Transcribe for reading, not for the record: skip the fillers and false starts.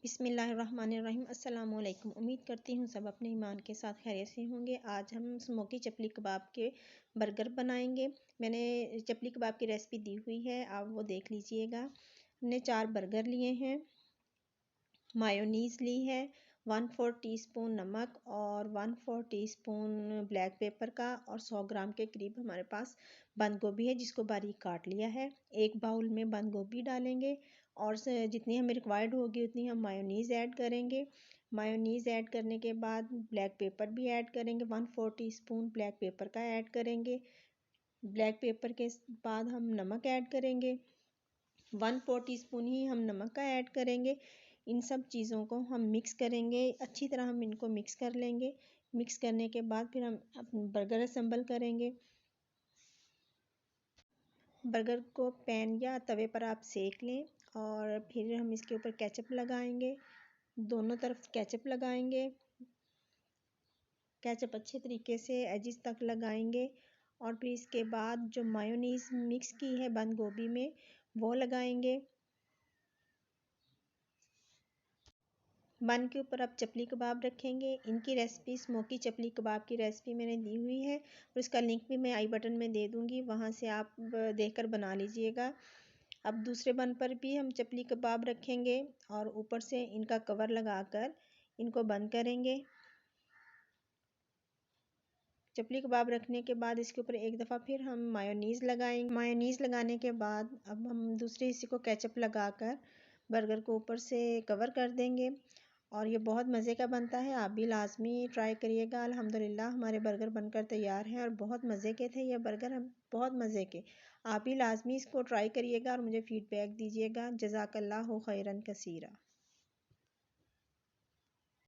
बिस्मिल्लाहिर्रहमानिर्रहीम। अस्सलाम वालेकुम। उम्मीद करती हूँ सब अपने ईमान के साथ खैरियत से होंगे। आज हम स्मोकी चपली कबाब के बर्गर बनाएंगे। मैंने चपली कबाब की रेसिपी दी हुई है, आप वो देख लीजिएगा। हमने 4 बर्गर लिए हैं, मायोनीज़ ली है, 1/4 टीस्पून नमक और 1/4 टीस्पून ब्लैक पेपर का, और 100 ग्राम के करीब हमारे पास बंद गोभी है जिसको बारीक काट लिया है। एक बाउल में बंद गोभी डालेंगे और जितनी हमें रिक्वायर्ड होगी उतनी हम मायोनीज़ ऐड करेंगे। मायोनीज़ ऐड करने के बाद ब्लैक पेपर भी ऐड करेंगे, 1/4 टीस्पून ब्लैक पेपर का ऐड करेंगे। ब्लैक पेपर के बाद हम नमक ऐड करेंगे, 1/4 टीस्पून ही हम नमक का ऐड करेंगे। इन सब चीज़ों को हम मिक्स करेंगे, अच्छी तरह हम इनको मिक्स कर लेंगे। मिक्स करने के बाद फिर हम अपने बर्गर असेंबल करेंगे। बर्गर को पैन या तवे पर आप सेक लें और फिर हम इसके ऊपर केचप लगाएंगे, दोनों तरफ केचप लगाएंगे। केचप अच्छे तरीके से एजिस तक लगाएंगे और फिर इसके बाद जो मायोनीज़ मिक्स की है बंद गोभी में वो लगाएंगे। बन के ऊपर आप चपली कबाब रखेंगे। इनकी रेसिपी स्मोकी चपली कबाब की रेसिपी मैंने दी हुई है और इसका लिंक भी मैं आई बटन में दे दूँगी, वहाँ से आप देखकर बना लीजिएगा। अब दूसरे बन पर भी हम चपली कबाब रखेंगे और ऊपर से इनका कवर लगाकर इनको बंद करेंगे। चपली कबाब रखने के बाद इसके ऊपर एक दफ़ा फिर हम मायोनीज़ लगाएंगे। मायोनीज़ लगाने के बाद अब हम दूसरे हिस्से को केचप लगाकर बर्गर को ऊपर से कवर कर देंगे और ये बहुत मज़े का बनता है। आप भी लाजमी ट्राई करिएगा। अल्हम्दुलिल्लाह हमारे बर्गर बनकर तैयार हैं और बहुत मज़े के थे ये बर्गर, हम बहुत मज़े के। आप भी लाजमी इसको ट्राई करिएगा और मुझे फ़ीडबैक दीजिएगा। जज़ाकल्लाहु खैरन कसीरा।